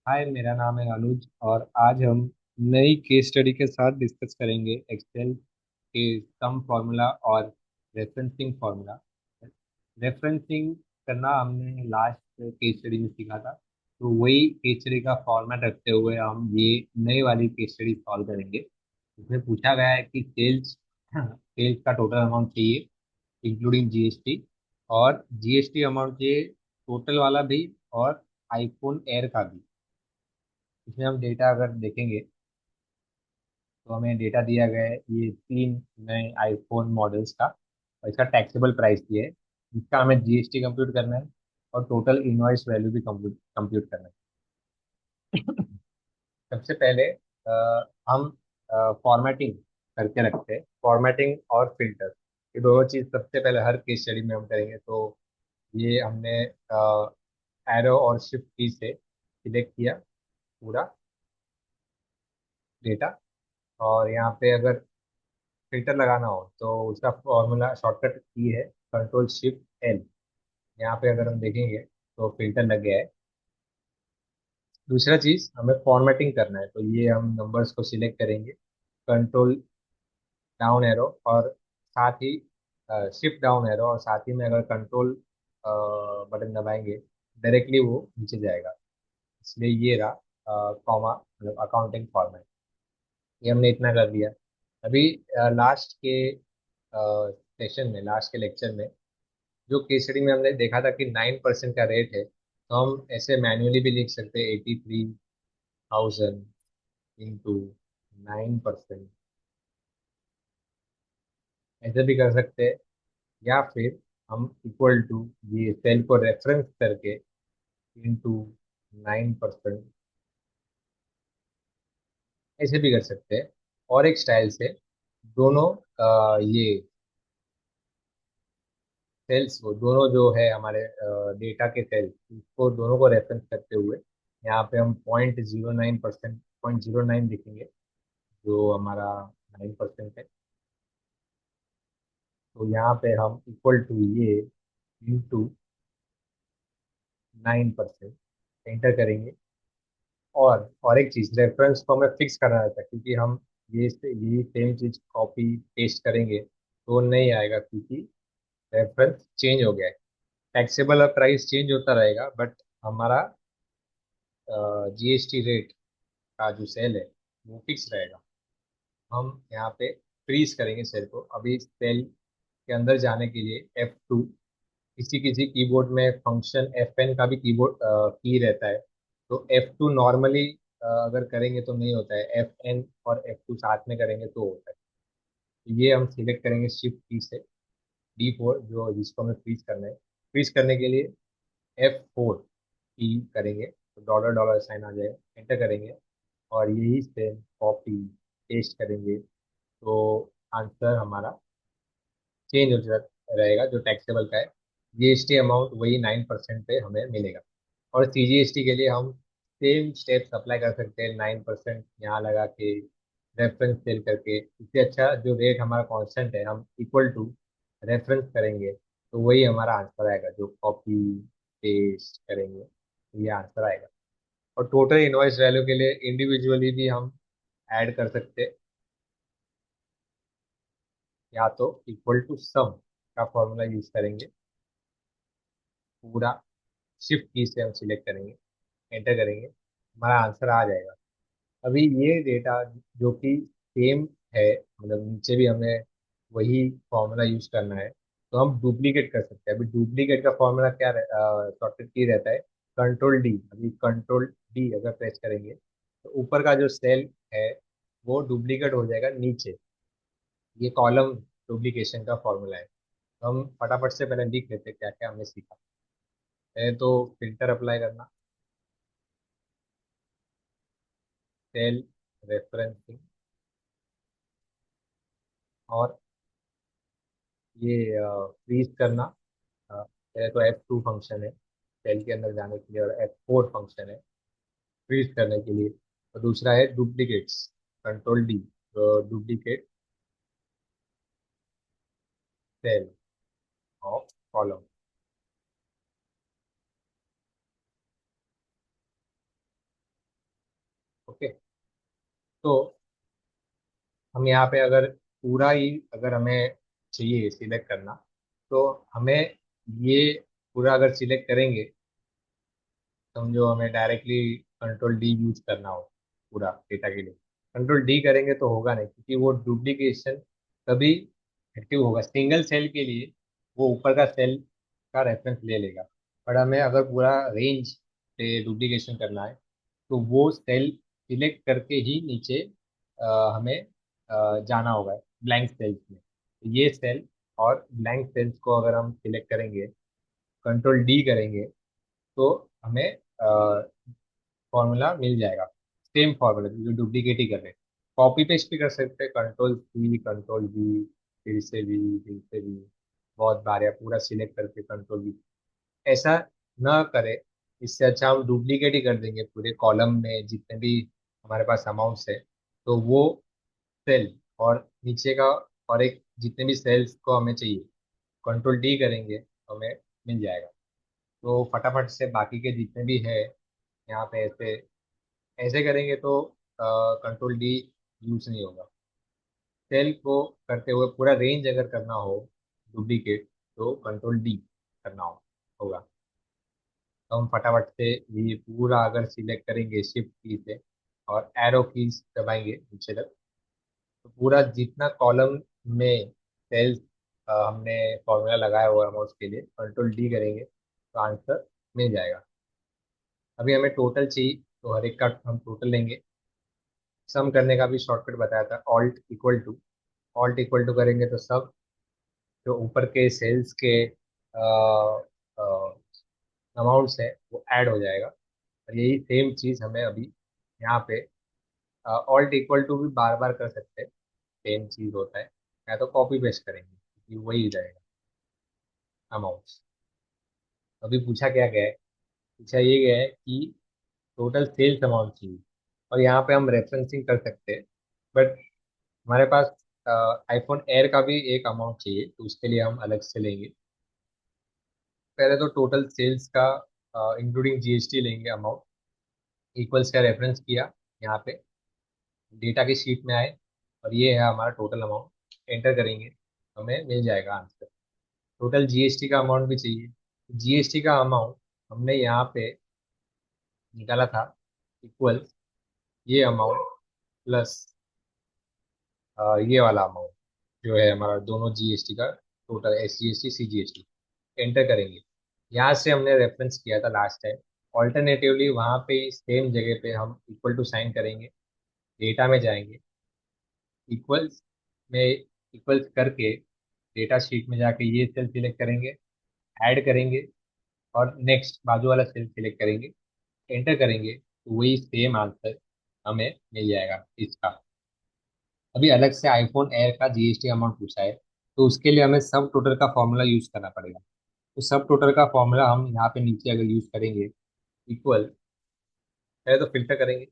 हाय, मेरा नाम है अनुज और आज हम नई केस स्टडी के साथ डिस्कस करेंगे एक्सेल के सम फार्मूला और रेफरेंसिंग फार्मूला। रेफरेंसिंग करना हमने लास्ट केस स्टडी में सीखा था, तो वही केस स्टडी का फॉर्मेट रखते हुए हम ये नई वाली केस स्टडी सॉल्व करेंगे। इसमें पूछा गया है कि सेल्स सेल्स का टोटल अमाउंट चाहिए इंक्लूडिंग जीएसटी, और जीएसटी अमाउंट चाहिए टोटल वाला भी और आईफोन एयर का भी। इसमें हम डेटा अगर देखेंगे तो हमें डेटा दिया गया है ये तीन नए आईफोन मॉडल्स का, और इसका टैक्सेबल प्राइस दिया है जिसका हमें जीएसटी कंप्यूट करना है और टोटल इनवॉइस वैल्यू भी कंप्यूट कंप्यूट करना है। सबसे पहले हम फॉर्मेटिंग करके रखते हैं, फॉर्मेटिंग और फिल्टर। ये दोनों चीज़ सबसे पहले हर केस स्टडी में हम करेंगे। तो ये हमने एरो और शिफ्ट की से सिलेक्ट किया पूरा डेटा, और यहाँ पे अगर फिल्टर लगाना हो तो उसका फॉर्मूला शॉर्टकट की है कंट्रोल शिफ्ट एल। यहाँ पे अगर हम देखेंगे तो फिल्टर लग गया है। दूसरा चीज हमें फॉर्मेटिंग करना है, तो ये हम नंबर्स को सिलेक्ट करेंगे, कंट्रोल डाउन एरो और साथ ही शिफ्ट डाउन एरो, और साथ ही में अगर कंट्रोल बटन दबाएंगे डायरेक्टली वो नीचे जाएगा। इसलिए ये रहा कॉमा मतलब अकाउंटिंग फॉर्मेट। ये हमने इतना कर लिया। अभी लास्ट के सेशन में, लास्ट के लेक्चर में जो केस स्टडी में हमने देखा था कि 9% का रेट है, तो हम ऐसे मैन्युअली भी लिख सकते हैं 83,000 इंटू 9%, ऐसे भी कर सकते हैं। या फिर हम इक्वल टू ये सेल को रेफरेंस करके इंटू 9%, ऐसे भी कर सकते हैं। और एक स्टाइल से दोनों ये सेल्स को, दोनों जो है हमारे डेटा के सेल्स, इसको दोनों को रेफरेंस करते हुए यहाँ पे हम 0.09%, 0.09 लिखेंगे, जो हमारा 9% है। तो यहाँ पे हम इक्वल टू ये इंटू 9% एंटर करेंगे। और एक चीज़, रेफरेंस को हमें फिक्स करना रहता है, क्योंकि हम यही सेम चीज़ कॉपी पेस्ट करेंगे तो नहीं आएगा, क्योंकि रेफरेंस चेंज हो गया है। टैक्सेबल प्राइस चेंज होता रहेगा, बट हमारा जीएसटी रेट का जो सेल है वो फिक्स रहेगा। हम यहाँ पे फ्रीज करेंगे सेल को। अभी सेल के अंदर जाने के लिए F2, किसी किसी कीबोर्ड में फंक्शन FN का भी कीबोर्ड की रहता है, तो F2 नॉर्मली अगर करेंगे तो नहीं होता है, FN और F2 साथ में करेंगे तो होता है। तो ये हम सिलेक्ट करेंगे शिफ्ट की से D4, जो जिसको हमें फ्रीज करना है। फ्रीज करने के लिए F4 की करेंगे तो डॉलर डॉलर साइन आ जाएगा, एंटर करेंगे और यही से कॉपी पेस्ट करेंगे, तो आंसर हमारा चेंज हो रहेगा जो टैक्सेबल का है। जीएसटी अमाउंट वही 9% पे हमें मिलेगा। और सीजीएसटी के लिए हम सेम स्टेप्स अप्लाई कर सकते हैं, 9% यहाँ लगा के रेफरेंस सेल करके। इससे अच्छा जो रेट हमारा कांस्टेंट है, हम इक्वल टू रेफरेंस करेंगे तो वही हमारा आंसर आएगा, जो कॉपी पेस्ट करेंगे तो ये आंसर आएगा। और टोटल इनवॉइस वैल्यू के लिए इंडिविजुअली भी हम ऐड कर सकते हैं, या तो इक्वल टू सम का फॉर्मूला यूज करेंगे, पूरा शिफ्ट की से हम सिलेक्ट करेंगे, एंटर करेंगे, हमारा आंसर आ जाएगा। अभी ये डेटा जो कि सेम है, मतलब नीचे भी हमें वही फॉर्मूला यूज करना है, तो हम डुप्लीकेट कर सकते हैं। अभी डुप्लीकेट का फॉर्मूला क्या शॉर्टकट की रहता है, कंट्रोल D। अभी कंट्रोल D अगर प्रेस करेंगे तो ऊपर का जो सेल है वो डुप्लीकेट हो जाएगा नीचे। ये कॉलम डुप्लीकेशन का फॉर्मूला है। तो हम फटाफट से पहले लिख लेते हैं क्या क्या हमने सीखा। पहले तो फिल्टर अप्लाई करना, सेल रेफरेंसिंग, और ये फ्रीज करना। पहले तो F2 फंक्शन है सेल के अंदर जाने के लिए, और F4 फंक्शन है फ्रीज करने के लिए। और दूसरा है duplicates, control D, duplicate cell of column. Okay. तो हम यहाँ पे अगर पूरा ही अगर हमें चाहिए सिलेक्ट करना, तो हमें ये पूरा अगर सिलेक्ट करेंगे, समझो हमें डायरेक्टली कंट्रोल डी यूज करना हो पूरा डेटा के लिए, कंट्रोल डी करेंगे तो होगा नहीं, क्योंकि वो डुप्लीकेशन तभी एक्टिव होगा सिंगल सेल के लिए, वो ऊपर का सेल का रेफरेंस ले लेगा। पर हमें अगर पूरा रेंज से डुप्लीकेशन करना है, तो वो सेल सिलेक्ट करके ही नीचे हमें जाना होगा ब्लैंक सेल्स में। ये सेल और ब्लैंक सेल्स को अगर हम सिलेक्ट करेंगे, कंट्रोल डी करेंगे, तो हमें फॉर्मूला मिल जाएगा। सेम फॉर्मूला जो डुप्लीकेट ही कर रहे हैं, कॉपी पेस्ट भी कर सकते हैं, कंट्रोल सी कंट्रोल वी, फिर से वी, फिर से वी, बहुत बार, या पूरा सिलेक्ट करके कंट्रोल वी। ऐसा ना करें, इससे अच्छा हम डुप्लीकेट ही कर देंगे पूरे कॉलम में जितने भी हमारे पास अमाउंट्स है, तो वो सेल और नीचे का और एक जितने भी सेल्स को हमें चाहिए, कंट्रोल डी करेंगे तो हमें मिल जाएगा। तो फटाफट से बाकी के जितने भी है यहाँ पे ऐसे ऐसे करेंगे तो कंट्रोल डी यूज नहीं होगा। सेल को करते हुए पूरा रेंज अगर करना हो डुप्लीकेट, तो कंट्रोल डी करना होगा। तो हम फटाफट से ये पूरा अगर सिलेक्ट करेंगे शिफ्ट की से और एरो कीज दबाएंगे नीचे तक, तो पूरा जितना कॉलम में सेल्स हमने फॉर्मूला लगाया हुआ है उसके लिए कंट्रोल डी करेंगे तो आंसर मिल जाएगा। अभी हमें टोटल चाहिए, तो हर एक का हम टोटल लेंगे। सम करने का भी शॉर्टकट बताया था, alt equal to. Alt equal to करेंगे तो सब जो ऊपर के सेल्स के अमाउंट्स है वो ऐड हो जाएगा। और यही सेम चीज़ हमें अभी यहाँ पे ऑल्ट इक्वल टू भी बार बार कर सकते हैं, सेम चीज़ होता है, या तो कॉपी पेस्ट करेंगे क्योंकि वही रहेगा अमाउंट्स। अभी पूछा क्या गया है, पूछा ये गया है कि टोटल सेल्स अमाउंट चाहिए, और यहाँ पे हम रेफरेंसिंग कर सकते हैं, बट हमारे पास आईफोन एयर का भी एक अमाउंट चाहिए, तो उसके लिए हम अलग से लेंगे। पहले तो टोटल सेल्स का इंक्लूडिंग जीएसटी लेंगे अमाउंट, इक्वल्स का रेफरेंस किया यहाँ पे, डेटा की शीट में आए, और ये है हमारा टोटल अमाउंट, एंटर करेंगे हमें मिल जाएगा आंसर। टोटल जीएसटी का अमाउंट भी चाहिए, जीएसटी का अमाउंट हमने यहाँ पे निकाला था, इक्वल ये अमाउंट प्लस ये वाला अमाउंट जो है हमारा दोनों जीएसटी का total, S G S T C G S T, enter करेंगे। यहाँ से हमने रेफरेंस किया था लास्ट टाइम, ऑल्टरनेटिवली वहाँ पे सेम जगह पे हम इक्वल टू साइन करेंगे, डेटा में जाएंगे, इक्वल्स में इक्वल्स करके डेटा शीट में जाके ये सेल सिलेक्ट करेंगे, ऐड करेंगे, और नेक्स्ट बाजू वाला सेल सिलेक्ट करेंगे, एंटर करेंगे, तो वही सेम आंसर हमें मिल जाएगा इसका। अभी अलग से आईफोन एयर का जीएसटी अमाउंट पूछा है, तो उसके लिए हमें सब टोटल का फॉर्मूला यूज करना पड़ेगा। तो सब टोटल का फॉर्मूला हम यहाँ पे नीचे अगर यूज करेंगे, इक्वल, पहले तो फिल्टर करेंगे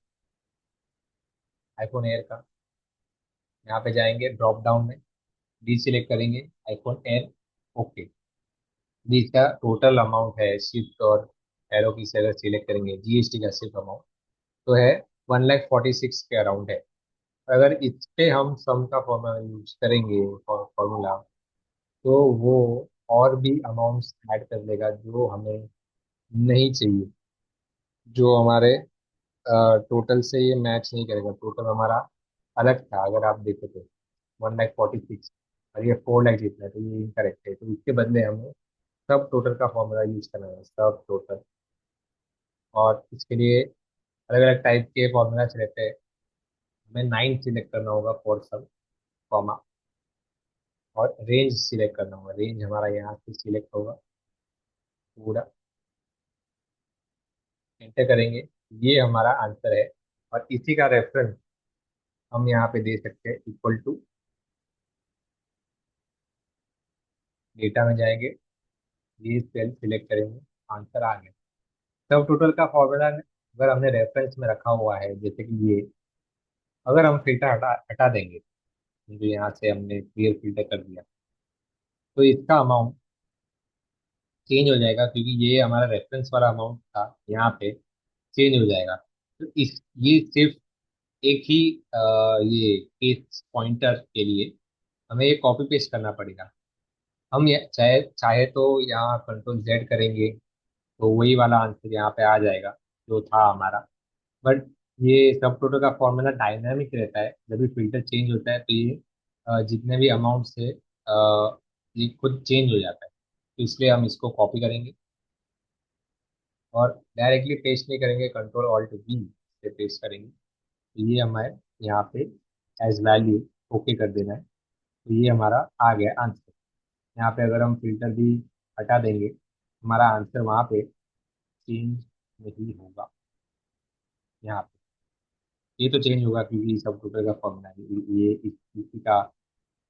आईफोन एयर का, यहाँ पे जाएंगे ड्रॉप डाउन में, डी सिलेक्ट करेंगे, आईफोन एयर, ओके। भी इसका टोटल अमाउंट है शिफ्ट और एरो की से अगर सिलेक्ट करेंगे जीएसटी का सिर्फ अमाउंट, तो है 1,46,000 के अराउंड है। अगर इस पे हम सम का फॉर्मूला यूज करेंगे, फॉर्मूला, तो वो और भी अमाउंट्स ऐड कर देगा जो हमें नहीं चाहिए, जो हमारे टोटल से ये मैच नहीं करेगा। टोटल हमारा अलग था अगर आप देखो तो 1,46,000, और ये 4 लाख जितना है, तो ये इनकरेक्ट है, तो इसके बदले हमें सब टोटल का फॉर्मूला यूज करना है, सब टोटल। और इसके लिए अलग अलग टाइप के फॉर्मूलाज रहते हैं, हमें 9 सिलेक्ट करना होगा फॉर सब, कॉमा, और रेंज सिलेक्ट करना होगा, रेंज हमारा यहाँ से सिलेक्ट होगा पूरा, एंटर करेंगे, ये हमारा आंसर है। और इसी का रेफरेंस हम यहाँ पे दे सकते हैं, इक्वल टू, डेटा में जाएंगे, ये सेल सिलेक्ट करेंगे, आंसर आ गया। सब टोटल का फॉर्मूला अगर हमने रेफरेंस में रखा हुआ है, जैसे कि ये, अगर हम फिल्टर हटा हटा देंगे, जो यहाँ से हमने क्लियर फिल्टर कर दिया, तो इसका अमाउंट चेंज हो जाएगा, क्योंकि ये हमारा रेफरेंस वाला अमाउंट था, यहाँ पे चेंज हो जाएगा। तो इस ये सिर्फ एक ही ये केस पॉइंटर के लिए हमें ये कॉपी पेस्ट करना पड़ेगा। हम ये चाहे चाहे तो यहाँ कंट्रोल जेड करेंगे तो वही वाला आंसर यहाँ पे आ जाएगा जो था हमारा। बट ये सब टोटल का फॉर्मूला डायनामिक रहता है, जब भी फिल्टर चेंज होता है तो ये जितने भी अमाउंट से ये खुद चेंज हो जाता है, तो इसलिए हम इसको कॉपी करेंगे और डायरेक्टली पेस्ट नहीं करेंगे, कंट्रोल ऑल्ट वी से पेस्ट करेंगे। तो ये हमारे यहाँ पे एज वैल्यू ओके कर देना है, तो ये हमारा आ गया आंसर। यहाँ पे अगर हम फिल्टर भी हटा देंगे हमारा आंसर वहाँ पे चेंज नहीं होगा। यहाँ पे ये तो चेंज होगा क्योंकि सब टोटल का फॉर्मूला है, ये इसी का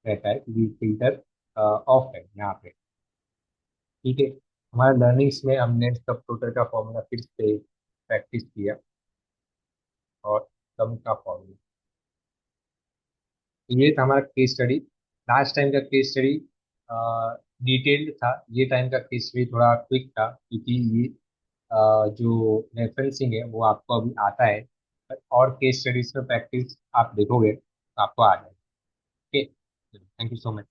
रहता है क्योंकि फिल्टर ऑफ है यहाँ पे। ठीक है, हमारे लर्निंग्स में हमने सब टोटल का फॉर्मूला फिर से प्रैक्टिस किया और सम का फॉर्मूला। ये था हमारा केस स्टडी। लास्ट टाइम का केस स्टडी डिटेल्ड था, ये टाइम का केस स्टडी थोड़ा क्विक था क्योंकि ये जो रेफरेंसिंग है वो आपको अभी आता है, और केस स्टडीज में प्रैक्टिस आप देखोगे तो आपको आ जाएगा। Okay, thank you so much.